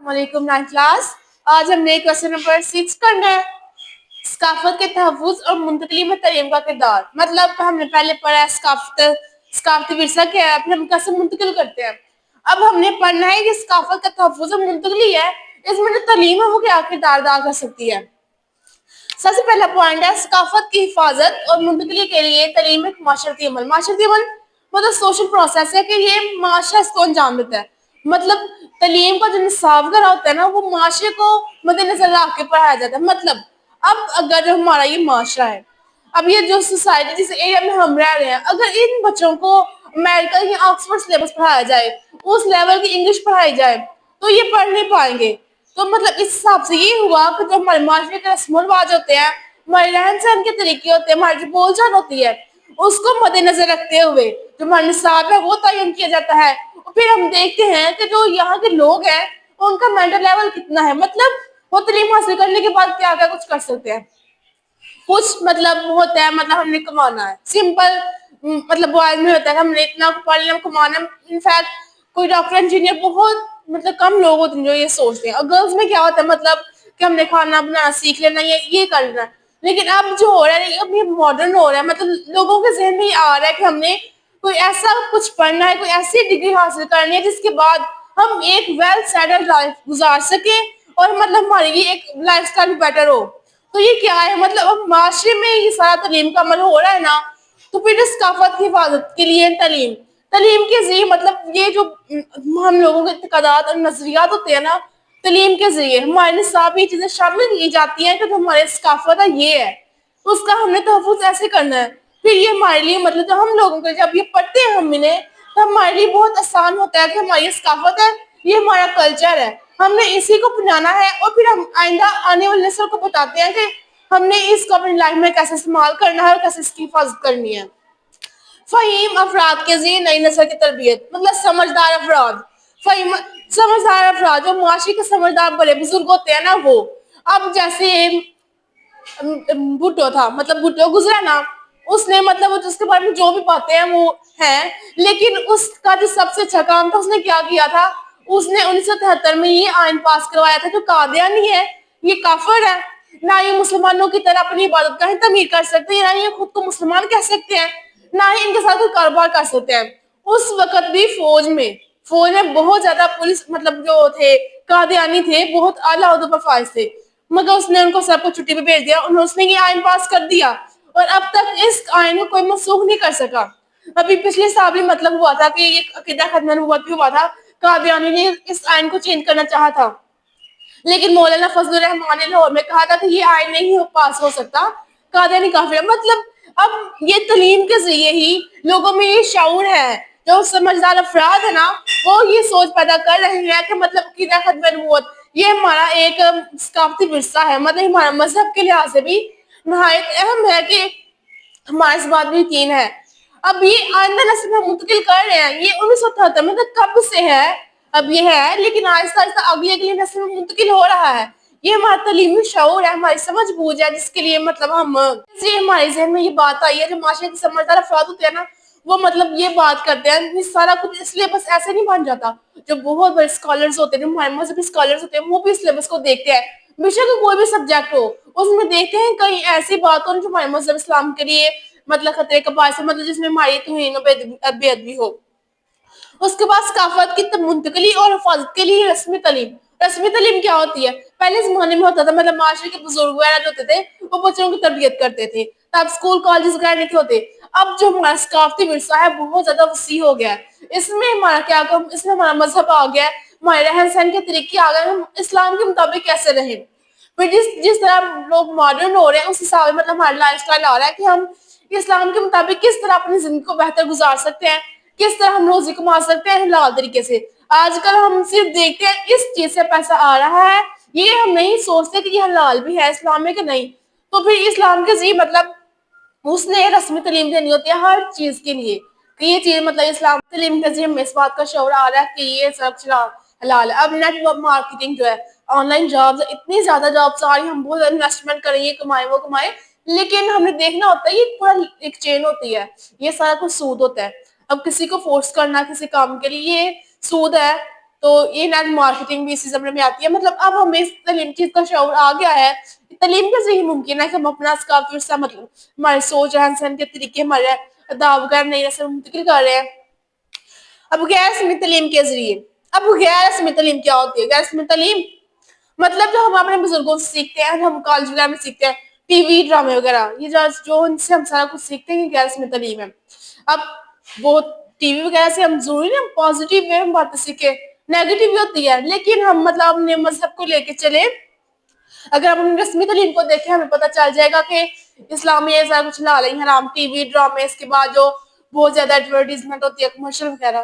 वालेकुम nine class. आज हमने क्वेश्चन नंबर 6 करना है, सकाफत के तहफ़्फ़ुज़ और मुंतकली में तलीम का किरदार। मतलब हमने पहले पढ़ा है सकाफती विरसा क्या है, फिर हम कैसे मुंतकिल करते हैं। अब हमने पढ़ना है कि सकाफत का तहफ़्फ़ुज़ और मुंतकली है, इसमें जो तलीम है वो क्या किरदार अदा कर सकती है। सबसे पहला पॉइंट है सकाफत की हिफाजत और मुंतकली के लिए तलीम एक माशरती अमल। माशरती अमल मतलब सोशल प्रोसेस है कि ये माशरा इसको अंजाम देता है। मतलब तलीम का जो निसाब वगैरह होता है ना, वो माशरे को मद्देनजर रख के पढ़ाया जाता है। मतलब अब अगर जो हमारा ये माशरा है, अब ये जो सोसाइटी जिस एरिया में हम रह रहे हैं, अगर इन बच्चों को अमेरिका या ऑक्सफोर्ड सिलेबस पढ़ाया जाए, उस लेवल की इंग्लिश पढ़ाई जाए, तो ये पढ़ नहीं पाएंगे। तो मतलब इस हिसाब से ये हुआ कि जो हमारे माशरे के रस्म रिवाज होते हैं, हमारे रहन सहन के तरीके होते हैं, हमारी जो बोलचाल होती है, उसको मद्देनजर रखते हुए जो हमारा निसाब है वो तयन किया जाता है। और फिर हम देखते हैं कि जो यहाँ के लोग हैं उनका मेंटल लेवल कितना है। मतलब वो तालीम हासिल करने के बाद क्या क्या कुछ कर सकते हैं। कुछ मतलब होता है, मतलब हमने कमाना है सिंपल, मतलब बॉयज में होता है हमने इतना पढ़ लिया कमाना। इनफैक्ट कोई डॉक्टर इंजीनियर बहुत मतलब कम लोग होते हैं जो ये सोचते हैं। और गर्ल्स में क्या होता है, मतलब कि हमने खाना बनाना सीख लेना, ये कर लेना। लेकिन अब जो हो रहा है, अब ये मॉडर्न हो रहा है, मतलब लोगों के जहन में ये आ रहा है कि हमने कोई ऐसा कुछ पढ़ना है, कोई ऐसी डिग्री हासिल करनी है जिसके बाद हम एक वेल सेटल्ड लाइफ गुजार सके और मतलब हमारी ये एक लाइफ स्टाइल बेटर हो। तो ये क्या है, मतलब अब माशरे में ये सारा तालीम का अमल हो रहा है ना, तो फिर इस सकाफत की हिफाजत के लिए तालीम तालीम के जरिए, मतलब ये जो हम लोगों के इत्तेकादात और नजरियात होते हैं ना, तालीम के जरिए हमारे निसाब में ये चीजें शामिल की जाती हैं कि जो हमारे सकाफत है ये है, उसका हमने तहफ़्फ़ुज़ ऐसे करना है। फिर ये हमारे लिए मतलब जब हम लोगों को जब ये पढ़ते हैं हम इन्हें, तो हमारे लिए बहुत आसान होता है कि हमारी सकाफत है, ये हमारा कल्चर है, हमने इसी को अपनाना है। और फिर हम आइंदा आने वाले नस्ल को बताते हैं कि हमने इसको अपनी लाइफ में कैसे इस्तेमाल करना है और कैसे इसकी हिफाजत करनी है। फ़हीम अफराद के ज़रिए नई नस्ल की तरबियत, मतलब समझदार अफराद। फ़हीम समझदार अफराद जो मुआशरे के समझदार बड़े बुजुर्ग होते हैं ना, वो अब जैसे भुट्टो था, मतलब भुट्टो गुजरा ना, उसने मतलब उसके बारे में जो भी बातें हैं वो हैं, लेकिन उसका जो सबसे अच्छा काम था उसने क्या किया था, उसने 1973 में ये आइन पास करवाया था जो कादियानी है, ये काफिर है, ना ये मुसलमानों की तरह अपनी इबादत गाहें तमीर कर सकते हैं, ना ये खुद को मुसलमान कह सकते हैं, ना ही इनके साथ कोई कारोबार कर सकते हैं। उस वक्त भी फौज में बहुत ज्यादा पुलिस मतलब जो थे कादियानी थे, बहुत आला ओहदे पर फाइज थे, मगर उसने उनको सबको छुट्टी पे भेज दिया, उसने ये आइन पास कर दिया और अब तक इस आइन को कोई मनसूख नहीं कर सका। अभी पिछले साल भी मतलब हुआ था कि ये अकीदा खत्म नबूवत भी हुआ था, कादियानी ने इस आइन को चेंज करना चाहा था, लेकिन मौलाना फजलुर रहमान ने लाहौर में कहा था कि ये आइन नहीं पास हो सकता, कादियानी काफिर है। मतलब अब ये तालीम के जरिए ही लोगों में ये शऊर है, जो समझदार अफराद है ना, वो ये सोच पैदा कर रहे हैं कि मतलब अकीदा खत्म नबूवत ये हमारा एक सकाफती विरसा है, मतलब हमारा मजहब के लिहाज से भी नहायत अहम है कि हमारे इस बात में यकीन है। अब ये आइंदा नस्ल में मुंतकिल कर रहे हैं, ये 1973 मतलब कब से है, अब ये है, लेकिन आहिस्ता आहिस्ता अगली अगली नस्ल में मुंतकिल हो रहा है। ये हमारा तलीमी शऊर है, हमारी समझ बूझ है, जिसके लिए मतलब हम इसलिए हमारे जहन में ये बात आई है, जो माशरे के समझदार अफराद होते हैं ना, वो मतलब ये बात करते हैं। ये सारा कुछ इसलिए बस ऐसे नहीं बन जाता, जो बहुत बड़े स्कॉलर्स होते हैं, हमारे मजहबी स्कॉलर्स होते हैं, वो भी सिलेबस को देखते हैं, बेशक कोई भी सब्जेक्ट हो, उसमें देखते हैं कहीं ऐसी बात हो जो हमारे मजहब इस्लाम के लिए मतलब खतरे का बायस है, मतलब जिसमें हमारी तौहीन और बेअदबी हो। उसके बाद सकाफत की मुंतकली और हिफाजत के लिए रस्मी तालीम क्या होती है, पहले जमाने में होता था, मतलब माशरे के बुजुर्ग वगैरह जो होते थे वो बच्चों की तरबियत करते थे, तब स्कूल कॉलेज वगैरह नहीं होते। अब जो हमारा सकाफती विरसा है बहुत ज्यादा वसी हो गया है, इसमें हमारा क्या इसमें हमारा मजहब आ गया है, हमारे रहन सहन के तरीके आ गए, हम इस्लाम के मुताबिक कैसे रहें। फिर जिस जिस तरह लोग मॉडर्न हो रहे हैं उस हिसाब से मतलब हमारा लाइफ स्टाइल आ रहा है कि हम इस्लाम के मुताबिक किस तरह अपनी जिंदगी को बेहतर गुजार सकते हैं, किस तरह हम रोजी कमा सकते हैं हलाल तरीके से। आजकल हम सिर्फ देखते हैं इस चीज से पैसा आ रहा है, ये हम नहीं सोचते कि ये हलाल भी है इस्लामिक नहीं। तो फिर इस्लाम के जी मतलब उसने रस्मी तालीम देनी होती है हर चीज के लिए, कि ये चीज मतलब इस्लाम तालीम के जी में इस बात का शौर आ रहा है कि ये सब हलाल है। अब नेटवर्क मार्केटिंग जो है, ऑनलाइन जॉब्स, इतनी ज्यादा जॉब्स आ रही हैं, हम बहुत इन्वेस्टमेंट करेंगे, कमाए वो कमाए, लेकिन हमने देखना होता है ये पूरा एक चेन होती है, ये सारा कुछ सूद होता है। अब किसी को फोर्स करना किसी काम के लिए ये सूद है, تو یہ نہ مارکیٹنگ بھی اسی زمرے میں آتی ہے. مطلب اب ہمیں اس تعلیم چیز کا شعور آ گیا ہے. تعلیم کے ذریعے ممکن ہے کہ ہم اپنا ثقافتی ورثہ مطلب ہماری سوچ رہن سہن کے طریقے ہمارے ادا وغیرہ نئی نسل منتقل کر رہے ہیں. اب غیر رسمی تعلیم کے ذریعے غیر رسمی تعلیم کیا ہوتی ہے؟ غیر رسمی تعلیم مطلب جو ہم اپنے بزرگوں سے سیکھتے ہیں, ہم کالج وغیرہ میں سیکھتے ہیں, ٹی وی ڈرامے وغیرہ, یہ جو ان سے ہم سارا کچھ سیکھتے ہیں غیر رسمی تعلیم ہے. اب وہ ٹی وی وغیرہ سے ہم ضروری نا پازیٹیو وے میں باتیں سیکھیں, نیگیٹو بھی ہوتی ہے, لیکن ہم مطلب اپنے مذہب کو لے کے چلے. اگر ہم اپنی رسمی تعلیم کو دیکھیں ہمیں پتہ چل جائے گا کہ اسلام میں یہ سارا کچھ حلال ہے حرام, ٹی وی ڈرامے, اس کے بعد جو بہت زیادہ ایڈورٹیزمنٹ ہوتی ہے کمرشل وغیرہ.